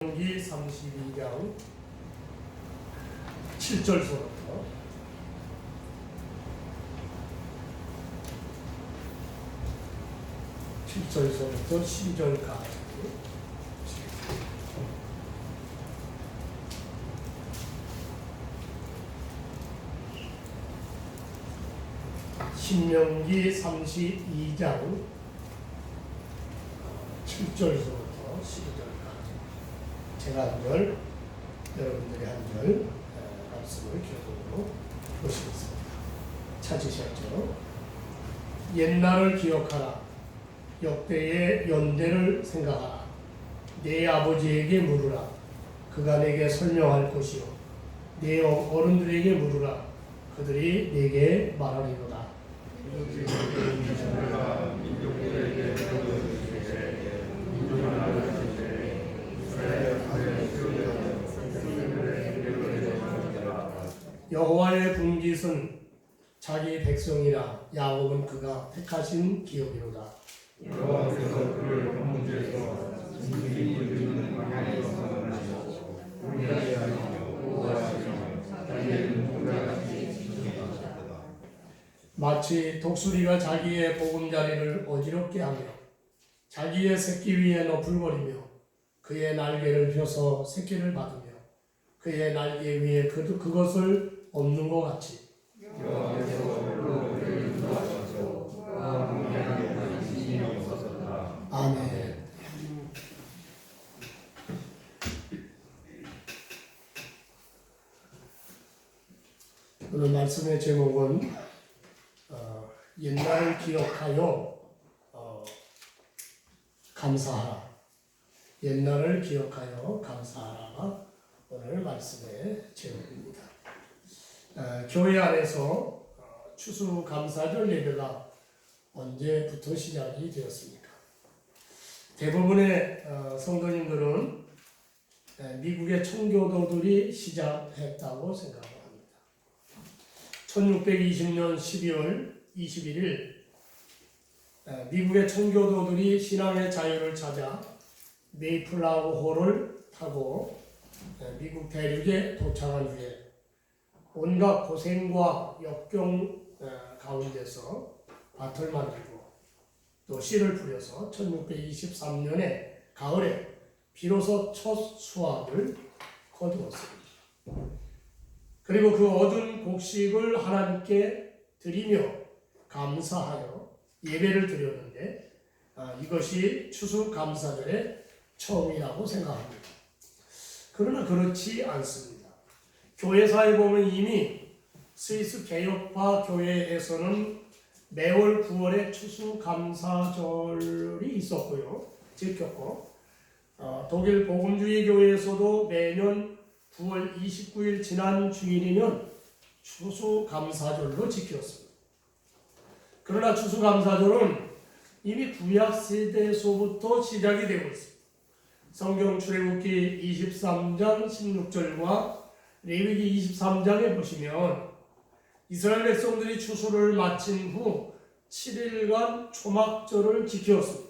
신명기 32장 7절서부터 12절까지 신명기 32장 7절서부터 12절까지 제가 한 절, 여러분들이 한 절 말씀을 교독으로 보시겠습니다. 찾으셨죠? 옛날을 기억하라. 역대의 연대를 생각하라. 내 아버지에게 물으라. 그가 내게 설명할 것이요. 내 어른들에게 물으라. 그들이 내게 말하리로다. 여호와의 분깃은 자기 백성이라. 야곱은 그가 택하신 기업이로다. 여호와께서 그를 황무지에서 진실이 이르는 방향에서 만나시고 우리에게 하시며 보호하시며 자기의 눈동자같이 지키셨다. 마치 독수리가 자기의 보금자리를 어지럽게 하며 자기의 새끼 위에 너풀거리며 그의 날개를 펴서 새끼를 받으며 그의 날개 위에 그것을 얻는 것 같이 여호와께서 홀로 그를 인도하셔서 그와 함께하게 하시니 없었다. 아멘. 오늘 말씀의 제목은 옛날을 기억하여 감사하라. 옛날을 기억하여 감사하라가 오늘 말씀의 제목입니다. 교회 안에서 추수감사절 예배가 언제부터 시작이 되었습니까? 대부분의 성도님들은 미국의 청교도들이 시작했다고 생각합니다. 1620년 12월 21일 미국의 청교도들이 신앙의 자유를 찾아 메이플라워호를 타고 미국 대륙에 도착한 후에 온갖 고생과 역경 가운데서 밭을 만들고 또 씨를 뿌려서 1623년에 가을에 비로소 첫 수확을 거두었습니다. 그리고 그 얻은 곡식을 하나님께 드리며 감사하여 예배를 드렸는데 이것이 추수감사절의 처음이라고 생각합니다. 그러나 그렇지 않습니다. 교회사에 보면 이미 스위스 개혁파 교회에서는 매월 9월에 추수감사절이 있었고요. 지켰고 독일 복음주의 교회에서도 매년 9월 29일 지난 주일이면 추수감사절로 지켰습니다. 그러나 추수감사절은 이미 구약 세대에서부터 시작이 되고 있습니다. 성경 출애굽기 23장 16절과 레위기 23장에 보시면 이스라엘 백성들이 추수를 마친 후 7일간 초막절을 지켰습니다.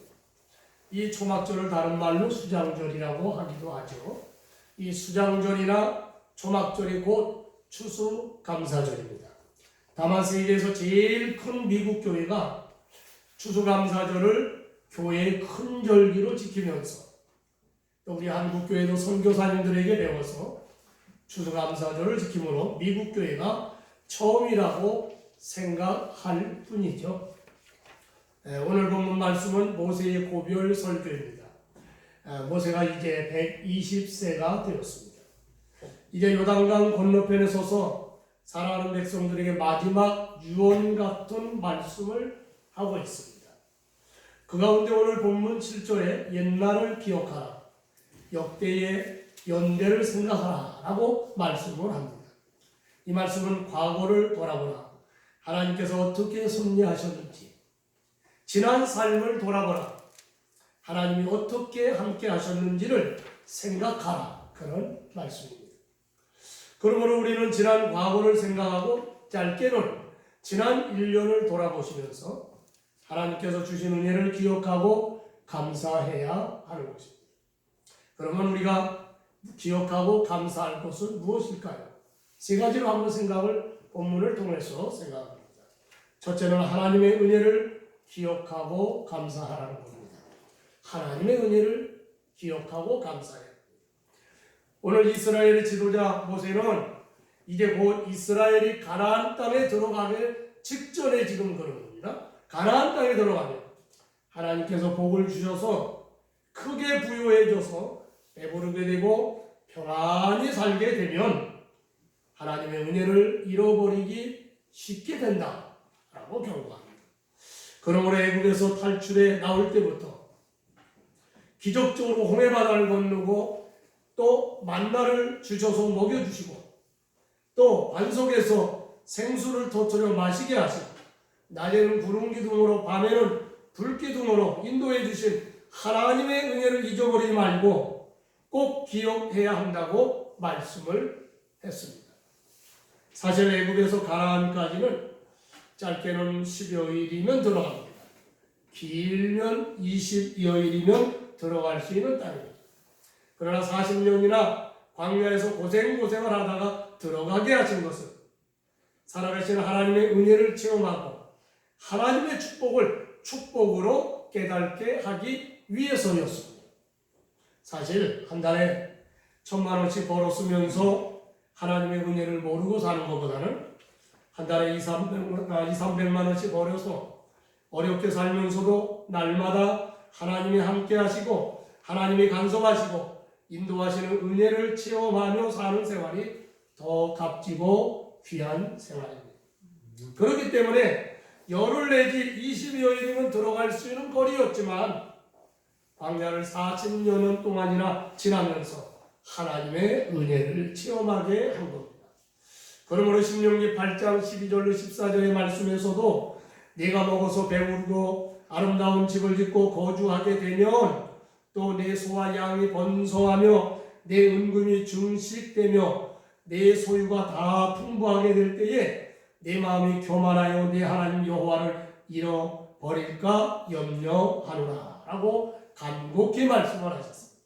이 초막절을 다른 말로 수장절이라고 하기도 하죠. 이 수장절이나 초막절이 곧 추수감사절입니다. 다만 세계에서 제일 큰 미국 교회가 추수감사절을 교회의 큰 절기로 지키면서 또 우리 한국교회도 선교사님들에게 배워서 추수감사절을 지킴으로 미국 교회가 처음이라고 생각할 뿐이죠. 오늘 본문 말씀은 모세의 고별 설교입니다. 모세가 이제 120세가 되었습니다. 이제 요단강 건너편에 서서 사랑하는 백성들에게 마지막 유언 같은 말씀을 하고 있습니다. 그 가운데 오늘 본문 7절에 옛날을 기억하라. 역대의 연대를 생각하라 라고 말씀을 합니다. 이 말씀은 과거를 돌아보라. 하나님께서 어떻게 섭리하셨는지 지난 삶을 돌아보라. 하나님이 어떻게 함께 하셨는지를 생각하라. 그런 말씀입니다. 그러므로 우리는 지난 과거를 생각하고 짧게는 지난 1년을 돌아보시면서 하나님께서 주신 은혜를 기억하고 감사해야 하는 것입니다. 그러면 우리가 기억하고 감사할 것은 무엇일까요? 세 가지로 한번 생각을 본문을 통해서 생각합니다. 첫째는 하나님의 은혜를 기억하고 감사하라는 겁니다. 하나님의 은혜를 기억하고 감사해야 합니다. 오늘 이스라엘의 지도자 모세는 이제 곧 이스라엘이 가나안 땅에 들어가기 직전에 지금 그런 겁니다. 가나안 땅에 들어가면 하나님께서 복을 주셔서 크게 부유해져서 배부르게 되고 평안히 살게 되면 하나님의 은혜를 잃어버리기 쉽게 된다라고 경고합니다. 그러므로 애국에서 탈출해 나올 때부터 기적적으로 홍해바다를 건너고 또 만나를 주셔서 먹여주시고 또 반석에서 생수를 터뜨려 마시게 하시고 낮에는 구름기둥으로 밤에는 불기둥으로 인도해 주신 하나님의 은혜를 잊어버리지 말고 꼭 기억해야 한다고 말씀을 했습니다. 사실 애국에서 가나안까지는 짧게는 10여 일이면 들어갑니다. 길면 20여 일이면 들어갈 수 있는 땅입니다. 그러나 40년이나 광야에서 고생을 하다가 들어가게 하신 것은 살아계신 하나님의 은혜를 체험하고 하나님의 축복을 축복으로 깨닫게 하기 위해서였습니다. 사실 한 달에 1,000만 원씩 벌었으면서 하나님의 은혜를 모르고 사는 것보다는 한 달에 200~300만 원씩 벌어서 어렵게 살면서도 날마다 하나님이 함께 하시고 하나님이 간섭하시고 인도하시는 은혜를 체험하며 사는 생활이 더 값지고 귀한 생활입니다. 그렇기 때문에 열흘 내지 20여 일이면 들어갈 수 있는 거리였지만 광야를 40년 동안이나 지나면서 하나님의 은혜를 체험하게 한 겁니다. 그러므로 신명기 8장 12절로 14절의 말씀에서도 내가 먹어서 배부르고 아름다운 집을 짓고 거주하게 되면 또 내 소와 양이 번성하며 내 은금이 증식되며 내 소유가 다 풍부하게 될 때에 내 마음이 교만하여 내 하나님 여호와를 잃어버릴까 염려하노라 라고 간곡히 말씀을 하셨습니다.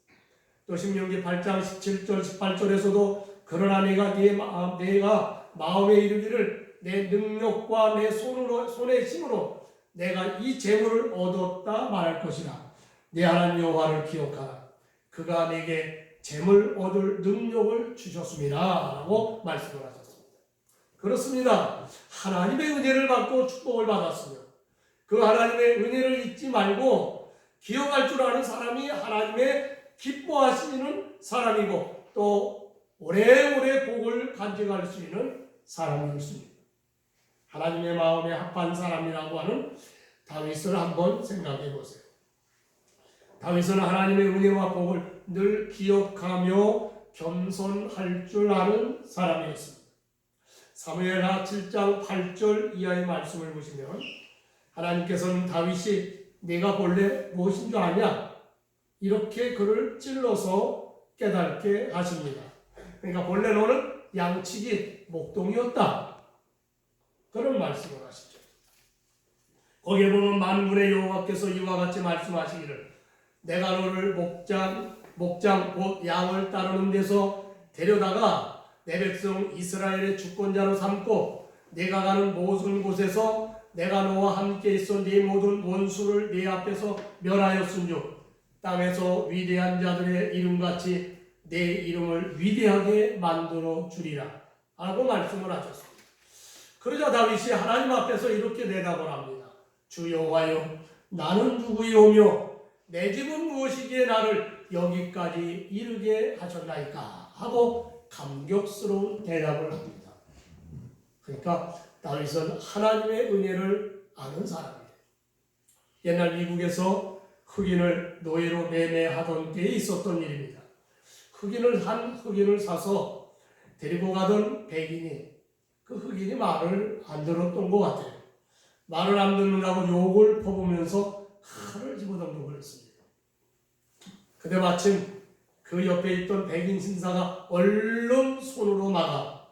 또 신명기 8장 17절 18절에서도 그러나 내가 마음에 이르기를 내 능력과 내 손의 힘으로 내가 이 재물을 얻었다 말할 것이라. 내 하나님 여호와를 기억하라. 그가 내게 재물 얻을 능력을 주셨습니다 라고 말씀을 하셨습니다. 그렇습니다. 하나님의 은혜를 받고 축복을 받았으며 그 하나님의 은혜를 잊지 말고 기억할 줄 아는 사람이 하나님의 기뻐하시는 사람이고 또 오래오래 복을 간직할 수 있는 사람이었습니다. 하나님의 마음에 합한 사람이라고 하는 다윗을 한번 생각해 보세요. 다윗은 하나님의 은혜와 복을 늘 기억하며 겸손할 줄 아는 사람이었습니다. 사무엘하 7장 8절 이하의 말씀을 보시면 하나님께서는 다윗이 내가 본래 무엇인 줄 아냐? 이렇게 그를 찔러서 깨닫게 하십니다. 그러니까 본래 너는 양치기 목동이었다. 그런 말씀을 하시죠. 거기에 보면 만군의 여호와께서 이와 같이 말씀하시기를 내가 너를 목장 곧 양을 따르는 데서 데려다가 내 백성 이스라엘의 주권자로 삼고 내가 가는 모든 곳에서 내가 너와 함께 있어 네 모든 원수를 네 앞에서 멸하였은즉 땅에서 위대한 자들의 이름같이 내 이름을 위대하게 만들어 주리라 라고 말씀을 하셨습니다. 그러자 다윗이 하나님 앞에서 이렇게 대답을 합니다. 주 여호와여 나는 누구이오며 내 집은 무엇이기에 나를 여기까지 이르게 하셨나이까 하고 감격스러운 대답을 합니다. 그러니까 다윗은 하나님의 은혜를 아는 사람이에요. 옛날 미국에서 흑인을 노예로 매매하던 때에 있었던 일입니다. 흑인을 사서 데리고 가던 백인이 그 흑인이 말을 안 들었던 것 같아요. 말을 안 듣는다고 욕을 퍼부면서 칼을 집어던지고 그랬습니다. 그때 마침 그 옆에 있던 백인 신사가 얼른 손으로 막아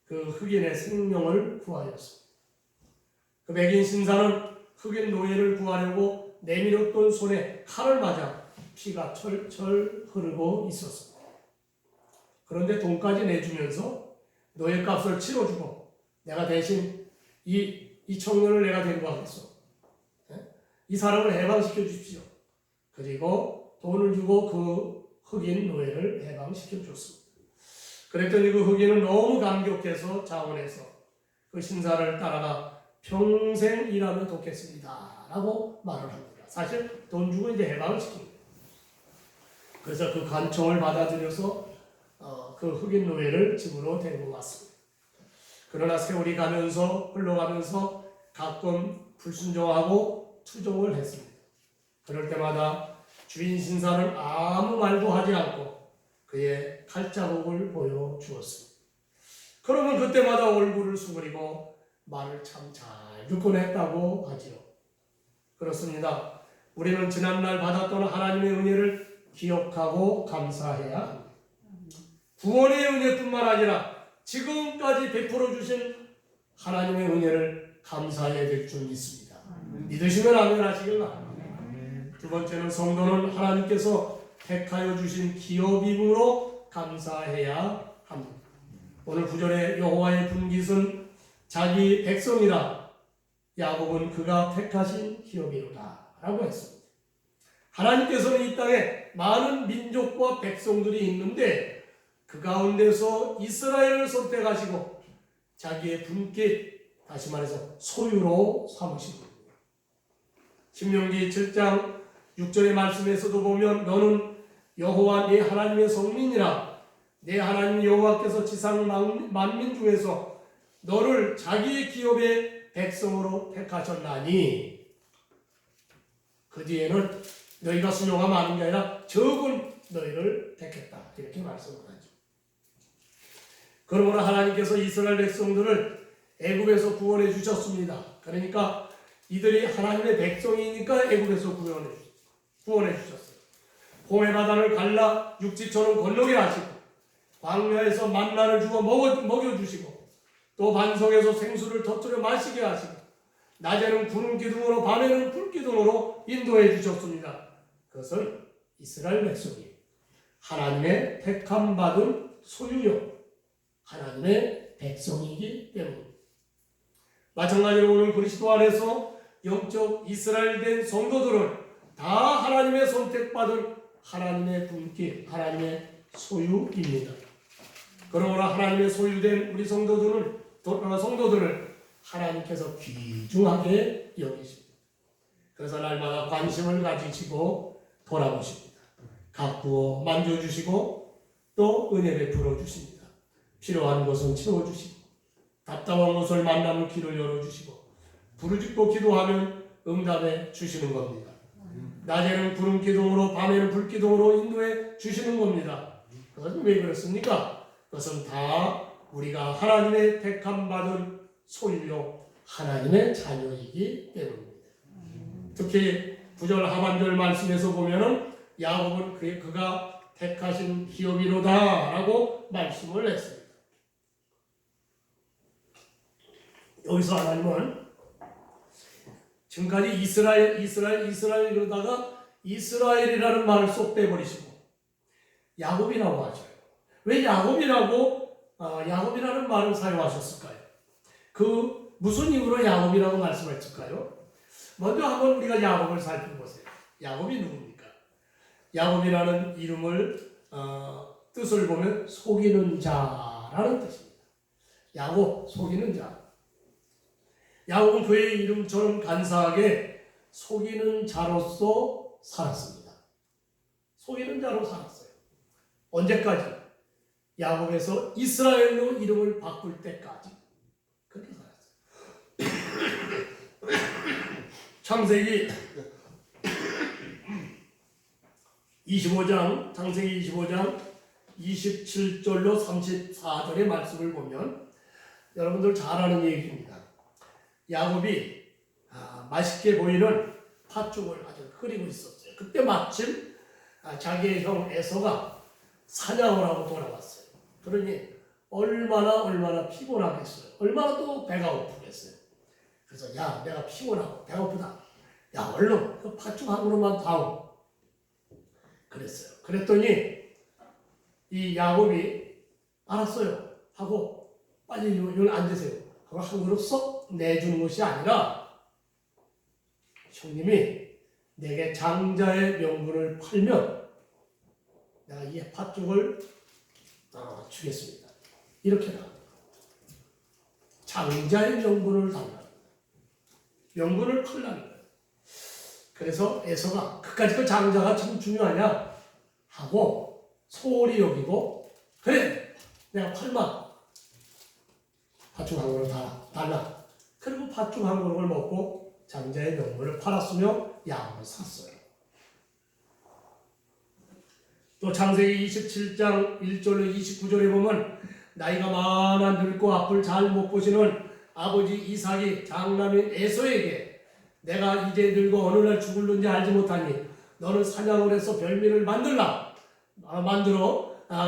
그 흑인의 생명을 구하였습니다. 그 백인 신사는 흑인 노예를 구하려고 내밀었던 손에 칼을 맞아 피가 철철 흐르고 있었습니다. 그런데 돈까지 내주면서 너의 값을 치러주고 내가 대신 이 청년을 내가 데려가겠어. 이 사람을 해방시켜 주십시오. 그리고 돈을 주고 그 흑인 노예를 해방시켜 줬습니다. 그랬더니 그 흑인은 너무 감격해서 자원해서 그 신사를 따라가 평생 일하며 돕겠습니다 라고 말을 합니다. 사실 돈 주고 이제 해방을 시킵니다. 그래서 그 간청을 받아들여서 그 흑인 노예를 집으로 데리고 왔습니다. 그러나 세월이 가면서 흘러가면서 가끔 불순종하고 투정을 했습니다. 그럴 때마다 주인 신사는 아무 말도 하지 않고 그의 칼자국을 보여주었습니다. 그러면 그때마다 얼굴을 수그리고 말을 참 잘 듣곤 했다고 하지요. 그렇습니다. 우리는 지난날 받았던 하나님의 은혜를 기억하고 감사해야 합니다. 구원의 은혜뿐만 아니라 지금까지 베풀어 주신 하나님의 은혜를 감사해야 될 줄 믿습니다. 믿으시면 아멘 하시길 바랍니다. 두 번째는 성도는 하나님께서 택하여 주신 기업임으로 감사해야 합니다. 오늘 9절에 여호와의 분깃은 자기 백성이라 야곱은 그가 택하신 기업이로다 라고 했습니다. 하나님께서는 이 땅에 많은 민족과 백성들이 있는데 그 가운데서 이스라엘을 선택하시고 자기의 분깃, 다시 말해서 소유로 삼으신 겁니다. 신명기 7장 6절의 말씀에서도 보면 너는 여호와 네 하나님의 성민이라 네 하나님 여호와께서 지상 만민 중에서 너를 자기의 기업의 백성으로 택하셨나니 그 뒤에는 너희가 수요가 많은 게 아니라 적은 너희를 택했다 이렇게 말씀을 하죠. 그러므로 하나님께서 이스라엘 백성들을 애굽에서 구원해 주셨습니다. 그러니까 이들이 하나님의 백성이니까 애굽에서 구원해 주셨어요. 홍해 바다를 갈라 육지처럼 건너게 하시고 광야에서 만나를 주어 먹여주시고 또 반석에서 생수를 터뜨려 마시게 하시고 낮에는 구름 기둥으로 밤에는 불 기둥으로 인도해 주셨습니다. 그것은 이스라엘 백성이 하나님의 택함 받은 소유요 하나님의 백성이기 때문입니다. 마찬가지로 오늘 그리스도 안에서 영적 이스라엘 된 성도들은 다 하나님의 선택받은 하나님의 분깃, 하나님의 소유입니다. 그러므로 하나님의 소유된 우리 성도들을 하나님께서 귀중하게 여기십니다. 그래서 날마다 관심을 가지시고 돌아보십니다. 가꾸어 만져주시고 또 은혜 베풀어 주십니다. 필요한 것은 채워주시고 답답한 것을 만나는 길을 열어주시고 부르짖고 기도하면 응답해 주시는 겁니다. 낮에는 구름 기둥으로 밤에는 불 기둥으로 인도해 주시는 겁니다. 그것은 왜 그렇습니까? 그것은 다 우리가 하나님의 택함 받은 소유요 하나님의 자녀이기 때문입니다. 특히 9절 하반절 말씀에서 보면은 야곱은 그가 택하신 기업이로다 라고 말씀을 했습니다. 여기서 하나님은 지금까지 이스라엘 그러다가 이스라엘이라는 말을 쏙 빼버리시고 야곱이라고 하죠. 왜 야곱이라는 말을 사용하셨을까요? 그 무슨 이유로 야곱이라고 말씀했을까요? 먼저 한번 우리가 야곱을 살펴보세요. 야곱이 누굽니까? 야곱이라는 이름을 뜻을 보면 속이는 자라는 뜻입니다. 야곱, 속이는 자. 야곱은 그의 이름처럼 간사하게 속이는 자로서 살았습니다. 속이는 자로 살았어요. 언제까지? 야곱에서 이스라엘로 이름을 바꿀 때까지 그렇게 살았어요. 창세기 25장 27절로 34절의 말씀을 보면 여러분들 잘 아는 얘기입니다. 야곱이 맛있게 보이는 팥죽을 아주 끓이고 있었어요. 그때 마침 자기의 형 에서가 사냥을 하고 돌아왔어요. 그러니 얼마나 피곤하겠어요. 얼마나 또 배가 고프겠어요. 그래서 야, 내가 피곤하고 배고프다. 야, 얼른 그 팥죽 한 그릇만 다오. 그랬어요. 그랬더니 이 야곱이 알았어요 하고 빨리 여기 앉으세요 하고 한 그릇 쏙 내주는 것이 아니라 형님이 내게 장자의 명분을 팔면 내가 이 팥죽을 주겠습니다. 이렇게 나옵니다. 장자의 명분을 달라. 명분을 팔라는 거예요. 그래서 에서가 그까짓 그 장자가 참 중요하냐 하고 소홀히 여기고 그래 내가 팔마 팥죽 한 그릇 달라. 그리고 팥죽 한 그릇을 먹고 장자의 명분을 팔았으며 양을 샀어요. 또 창세기 27장 1절로 29절에 보면 나이가 많아 늙고 앞을 잘 못 보시는 아버지 이삭이 장남인 에서에게 내가 이제 늙어 어느 날 죽을는지 알지 못하니 너는 사냥을 해서 별미를 만들어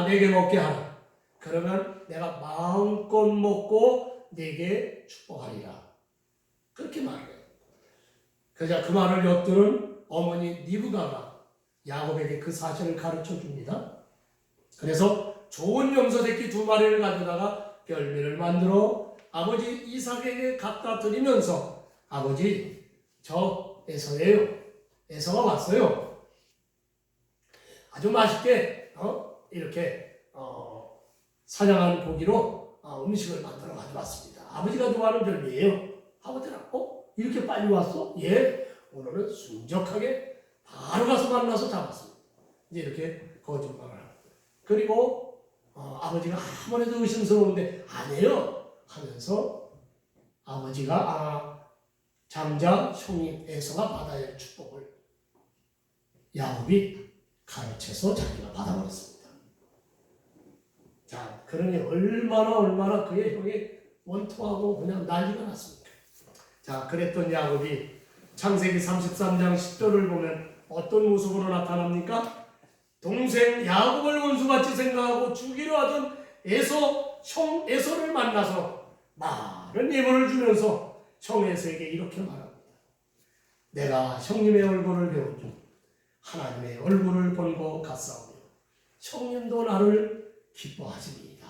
내게 먹게 하라. 그러면 내가 마음껏 먹고 내게 축복하리라. 그렇게 말해요. 그러자 그 말을 엿들은 어머니 리브가가 야곱에게 그 사실을 가르쳐 줍니다. 그래서 좋은 염소 새끼 2마리를 가져다가 별미를 만들어 아버지 이삭에게 갖다 드리면서 아버지 저 에서예요. 에서가 왔어요. 아주 맛있게 이렇게 사냥한 고기로 음식을 만들어 가져왔습니다. 아버지가 좋아하는 별미예요. 하고 대답 이렇게 빨리 왔어? 예, 오늘은 순적하게 바로 가서 만나서 잡았습니다. 이제 이렇게 거짓말을 하고 그리고 아버지가 아무래도 의심스러운데 아니에요 하면서 아버지가 장자 형님 에서가 받아야 할 축복을 야곱이 가르쳐서 자기가 받아버렸습니다. 자, 그러니 얼마나 그의 형이 원통하고 그냥 난리가 났습니까? 자, 그랬던 야곱이 창세기 33장 10절을 보면 어떤 모습으로 나타납니까? 동생 야곱을 원수같이 생각하고 죽이려 하던 형 에서를 만나서 많은 예물을 주면서 형 에서에게 이렇게 말합니다. 내가 형님의 얼굴을 배우니 하나님의 얼굴을 본 것 같사오며 형님도 나를 기뻐하시니이다.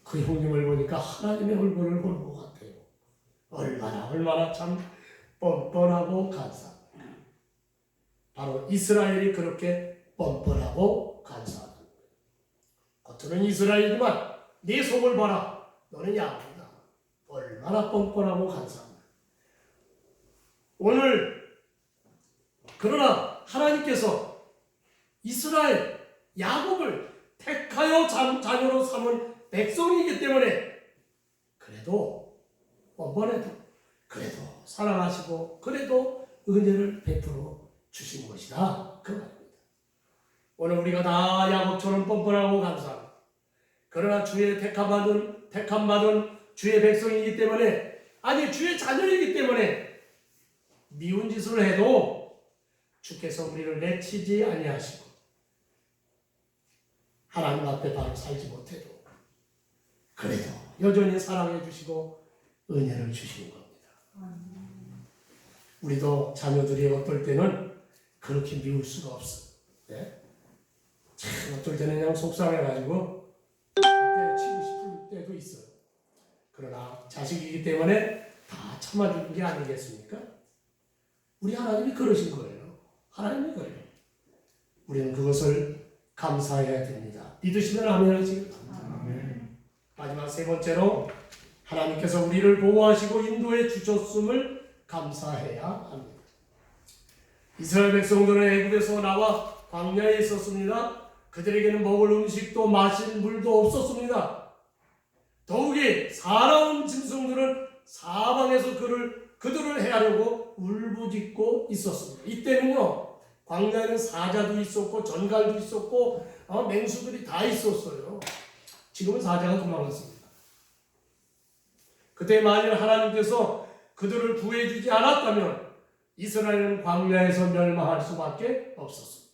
그 형님을 보니까 하나님의 얼굴을 본 것 같아요. 얼마나 참 뻔뻔하고 간사합니다. 바로 이스라엘이 그렇게 뻔뻔하고 간사하다. 겉으로는 이스라엘이지만 네 속을 봐라. 너는 야곱이다. 얼마나 뻔뻔하고 간사합니다. 오늘 그러나 하나님께서 이스라엘 야곱을 택하여 자녀로 삼은 백성이기 때문에 그래도 뻔뻔해도 그래도 사랑하시고 그래도 은혜를 베풀어 주신 것이다. 그 말입니다. 오늘 우리가 다 야곱처럼 뻔뻔하고 감사합니다. 그러나 주의 택함받은 주의 백성이기 때문에 아니 주의 자녀이기 때문에 미운 짓을 해도 주께서 우리를 내치지 아니하시고 하나님 앞에 바로 살지 못해도 그래도 여전히 사랑해 주시고 은혜를 주시는 겁니다. 우리도 자녀들이 어떨 때는 그렇게 미울 수가 없어요. 네? 참 어떨 때는 그냥 속상해가지고 때려치고 싶을 때도 있어요. 그러나 자식이기 때문에 다 참아주는 게 아니겠습니까? 우리 하나님이 그러신 거예요. 하나님이 그래요. 우리는 그것을 감사해야 됩니다. 믿으시면 아멘 하시기 바랍니다. 마지막 세 번째로 하나님께서 우리를 보호하시고 인도해 주셨음을 감사해야 합니다. 이스라엘 백성들은 애굽에서 나와 광야에 있었습니다. 그들에게는 먹을 음식도 마실 물도 없었습니다. 더욱이 사나운 짐승들은 사방에서 그들을 해하려고 울부짖고 있었습니다. 이때는요 광야에는 사자도 있었고 전갈도 있었고 맹수들이 다 있었어요. 지금은 사자가 도망갔습니다. 그때 만일 하나님께서 그들을 구해주지 않았다면 이스라엘은 광야에서 멸망할 수밖에 없었습니다.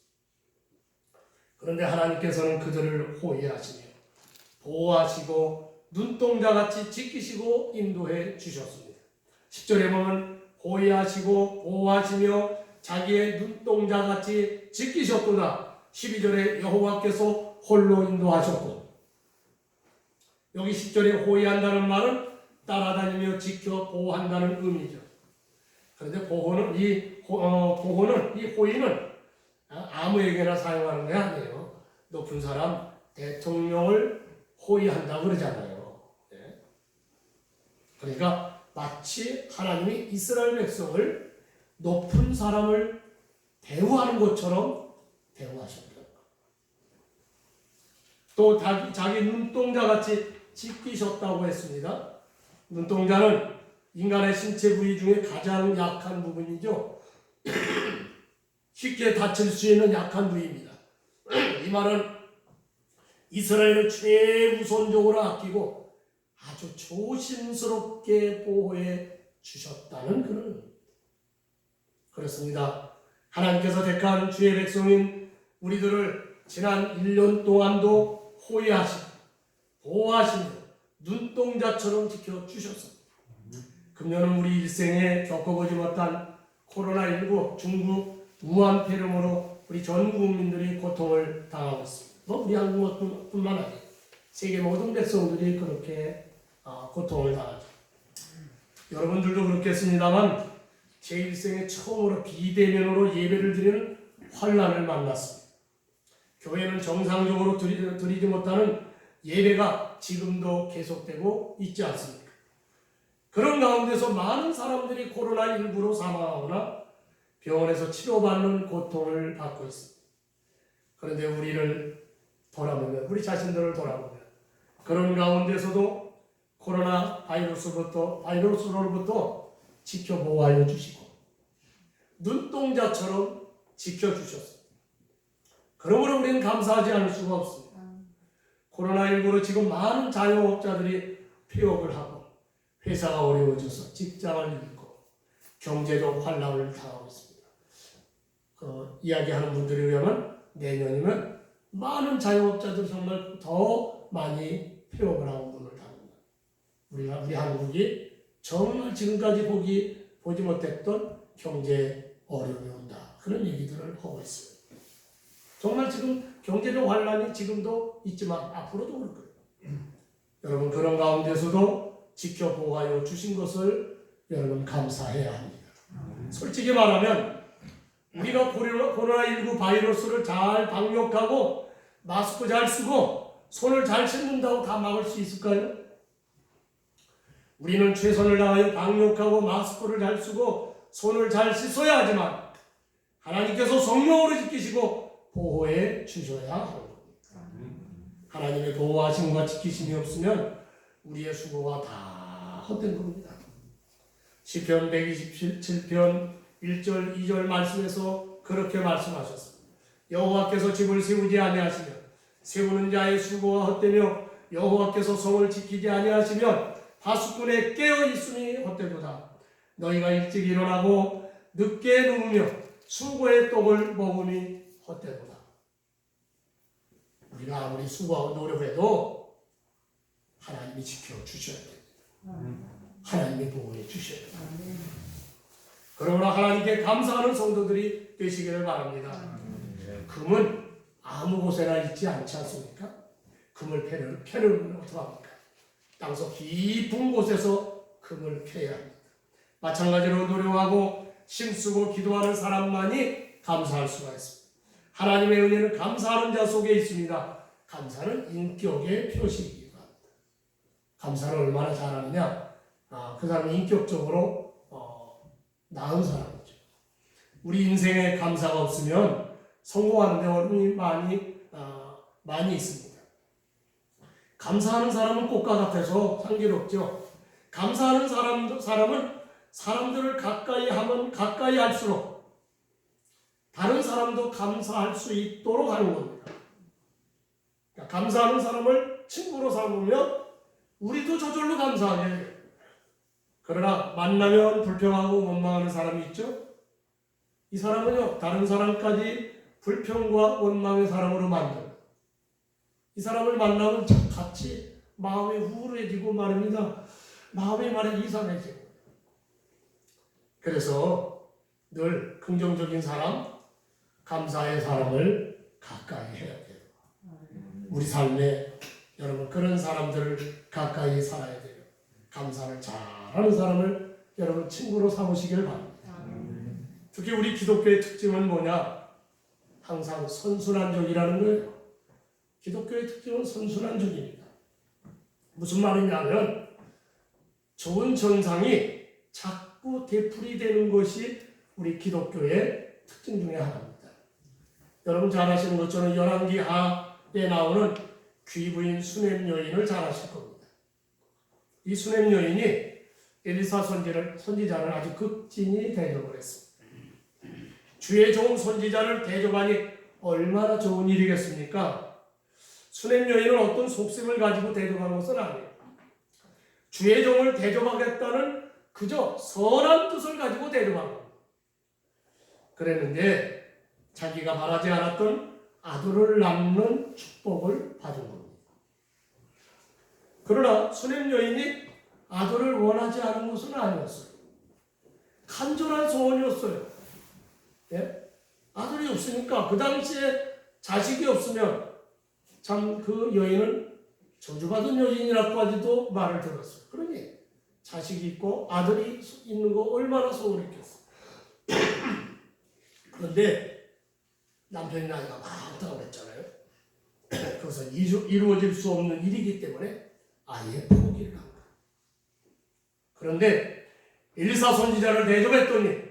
그런데 하나님께서는 그들을 호위하시며 보호하시고 눈동자같이 지키시고 인도해 주셨습니다. 10절에 보면 호위하시고 보호하시며 자기의 눈동자같이 지키셨구나. 12절에 여호와께서 홀로 인도하셨고, 여기 10절에 호위한다는 말은 따라다니며 지켜 보호한다는 의미죠. 그런데 보호는 이 호위는 아무에게나 사용하는 게 아니에요. 높은 사람, 대통령을 호위한다고 그러잖아요. 네. 그러니까 마치 하나님이 이스라엘 백성을 높은 사람을 대우하는 것처럼 대우하셨다. 또 자기 눈동자같이 지키셨다고 했습니다. 눈동자는 인간의 신체 부위 중에 가장 약한 부분이죠. 쉽게 다칠 수 있는 약한 부위입니다. 이 말은 이스라엘을 최우선적으로 아끼고 아주 조심스럽게 보호해 주셨다는 그런 의미입니다. 그렇습니다. 하나님께서 택한 주의 백성인 우리들을 지난 1년 동안도 호위하시고 보호하시며 눈동자처럼 지켜주셨습니다. 금년은 우리 일생에 겪어보지 못한 코로나19 중국 우한 폐렴으로 우리 전 국민들이 고통을 당하고 있습니다. 우리 한국뿐만 아니라 세계 모든 백성들이 그렇게 고통을 당하죠. 여러분들도 그렇겠습니다만 제 일생에 처음으로 비대면으로 예배를 드리는 환난을 만났습니다. 교회는 정상적으로 드리지 못하는 예배가 지금도 계속되고 있지 않습니까? 그런 가운데서 많은 사람들이 코로나19로 사망하거나 병원에서 치료받는 고통을 받고 있습니다. 그런데 우리를 돌아보면, 우리 자신들을 돌아보면 그런 가운데서도 코로나 바이러스로부터 지켜보호하여 주시고 눈동자처럼 지켜주셨습니다. 그러므로 우리는 감사하지 않을 수가 없습니다. 코로나19로 지금 많은 자영업자들이 폐업을 하고 회사가 어려워져서 직장을 잃고 경제적 환란을 당하고 있습니다. 이야기하는 분들에 의하면 내년이면 많은 자영업자들 정말 더 많이 폐업을 하고 문을 닫는다. 우리 한국이 정말 지금까지 보지 못했던 경제 어려움이 온다. 그런 얘기들을 하고 있어요. 정말 지금 경제적 환란이 지금도 있지만 앞으로도 그럴 거예요. 여러분 그런 가운데서도 지켜보호하여 주신 것을 여러분 감사해야 합니다. 솔직히 말하면 우리가 코로나19 바이러스를 잘 방역하고 마스크 잘 쓰고 손을 잘 씻는다고 다 막을 수 있을까요? 우리는 최선을 다하여 방역하고 마스크를 잘 쓰고 손을 잘 씻어야 하지만 하나님께서 성령으로 지키시고 보호해 주셔야 하는 겁니다. 하나님의 보호하심과 지키심이 없으면 우리의 수고가 다 헛된 겁니다. 시편 127편 1절 2절 말씀에서 그렇게 말씀하셨습니다. 여호와께서 집을 세우지 아니하시며 세우는 자의 수고가 헛되며 여호와께서 성을 지키지 아니하시면 파수꾼의 깨어 있음이 헛되도다. 너희가 일찍 일어나고 늦게 누우며 수고의 떡을 먹음이 헛되도다. 우리가 아무리 수고하고 노력해도 하나님이 지켜주셔야 됩니다. 하나님이 보호해 주셔야 됩니다. 그러나 하나님께 감사하는 성도들이 되시기를 바랍니다. 금은 아무 곳에나 있지 않지 않습니까? 금을 패는 어떻게 합니까? 땅속 깊은 곳에서 금을 캐야 합니다. 마찬가지로 노력하고 힘쓰고 기도하는 사람만이 감사할 수가 있습니다. 하나님의 은혜는 감사하는 자 속에 있습니다. 감사는 인격의 표시이기도 합니다. 감사를 얼마나 잘하느냐? 그 사람이 인격적으로 나은 사람이죠. 우리 인생에 감사가 없으면 성공하는 데 어려움이 많이 있습니다. 감사하는 사람은 꽃과 같아서 향기롭죠. 감사하는 사람은 사람들을 가까이 하면 가까이 할수록 다른 사람도 감사할 수 있도록 하는 겁니다. 그러니까 감사하는 사람을 친구로 삼으면 우리도 저절로 감사하게 해요. 그러나 만나면 불평하고 원망하는 사람이 있죠. 이 사람은요 다른 사람까지 불평과 원망의 사람으로 만들어요. 이 사람을 만나면 같이 마음이 우울해지고 말입니다. 마음이 말이 이상해지고. 그래서 늘 긍정적인 사람, 감사의 사람을 가까이 해야 돼요. 우리 삶에 여러분 그런 사람들을 가까이 살아야 돼요. 감사를 잘하는 사람을 여러분 친구로 삼으시길 바랍니다. 특히 우리 기독교의 특징은 뭐냐? 항상 선순환적이라는 거예요. 기독교의 특징은 선순환적입니다. 무슨 말이냐면 좋은 정상이 자꾸 되풀이되는 것이 우리 기독교의 특징 중에 하나입니다. 여러분 잘 아시는 것처럼 열왕기하에 나오는 귀부인 수넴 여인을 잘 아실 겁니다. 이 수넴 여인이 엘리사 선지자를 아주 극진히 대접을 했습니다. 주의 종 선지자를 대접하니 얼마나 좋은 일이겠습니까? 수넴 여인은 어떤 속셈을 가지고 대접한 것은 아니에요. 주의 종을 대접하겠다는 그저 선한 뜻을 가지고 대접한 겁니다. 그랬는데 자기가 바라지 않았던 아들을 낳는 축복을 받은 겁니다. 그러나 수넴 여인이 아들을 원하지 않은 것은 아니었어요. 간절한 소원이었어요. 예? 아들이 없으니까 그 당시에 자식이 없으면 참 그 여인은 저주받은 여인이라고 하지도 말을 들었어요. 그러니 자식이 있고 아들이 있는 거 얼마나 소원했겠어요. 그런데 남편이 나이가 많다고 그랬잖아요. 그것은 이루어질 수 없는 일이기 때문에 아예 포기를 한 거예요. 그런데 엘리사 선지자를 대접했더니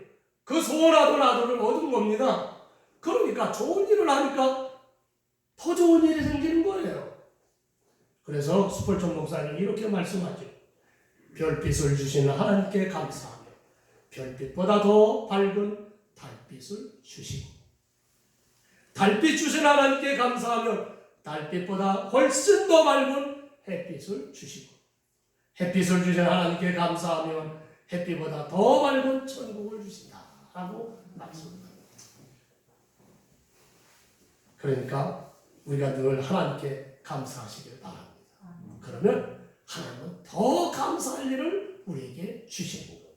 그 소원하던 아들을 얻은 겁니다. 그러니까 좋은 일을 하니까 더 좋은 일이 생기는 거예요. 그래서 수펄천 목사님이 이렇게 말씀하죠. 별빛을 주시는 하나님께 감사하며 별빛보다 더 밝은 달빛을 주시고 달빛 주신 하나님께 감사하며 달빛보다 훨씬 더 밝은 햇빛을 주시고 햇빛을 주신 하나님께 감사하며 햇빛보다 더 밝은 천국을 주신다 라고 말씀합니다. 그러니까 우리가 늘 하나님께 감사하시길 바랍니다. 그러면 하나님은 더 감사할 일을 우리에게 주시는 거예요.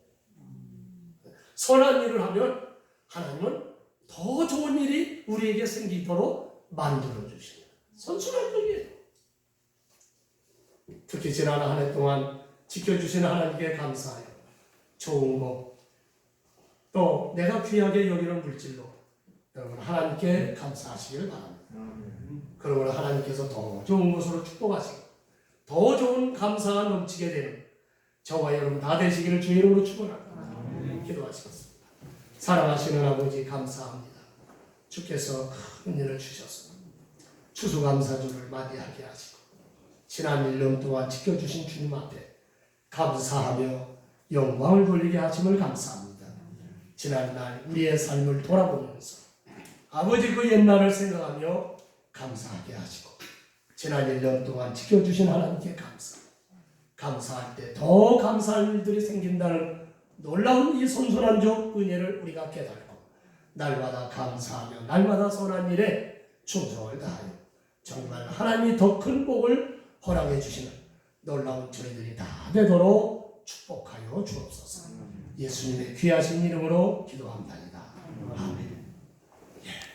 선한 일을 하면 하나님은 더 좋은 일이 우리에게 생기도록 만들어 주십니다. 선순환적이에요. 특히 지난 한 해 동안 지켜주시는 하나님께 감사해요. 좋은 것, 또 내가 귀하게 여기는 물질로 여러분 하나님께 감사하시길 바랍니다. 그러므로 하나님께서 더 좋은 것으로 축복하시고 더 좋은 감사가 넘치게 되는 저와 여러분 다 되시기를 주의 이름으로 축원합니다. 기도하시겠습니다. 사랑하시는 아버지 감사합니다. 주께서 큰 은혜를 주셨습니다. 추수감사주를 맞이하게 하시고 지난 1년 동안 지켜주신 주님 앞에 감사하며 영광을 돌리게 하심을 감사합니다. 지난날 우리의 삶을 돌아보면서 아버지 그 옛날을 생각하며 감사하게 하시고 지난 1년 동안 지켜주신 하나님께 감사할 때 더 감사할 일들이 생긴다는 놀라운 이 선선한적 은혜를 우리가 깨닫고 날마다 감사하며 날마다 선한 일에 충성을 다하여 정말 하나님이 더 큰 복을 허락해 주시는 놀라운 저희들이 다 되도록 축복하여 주옵소서. 예수님의 귀하신 이름으로 기도합니다. 아멘.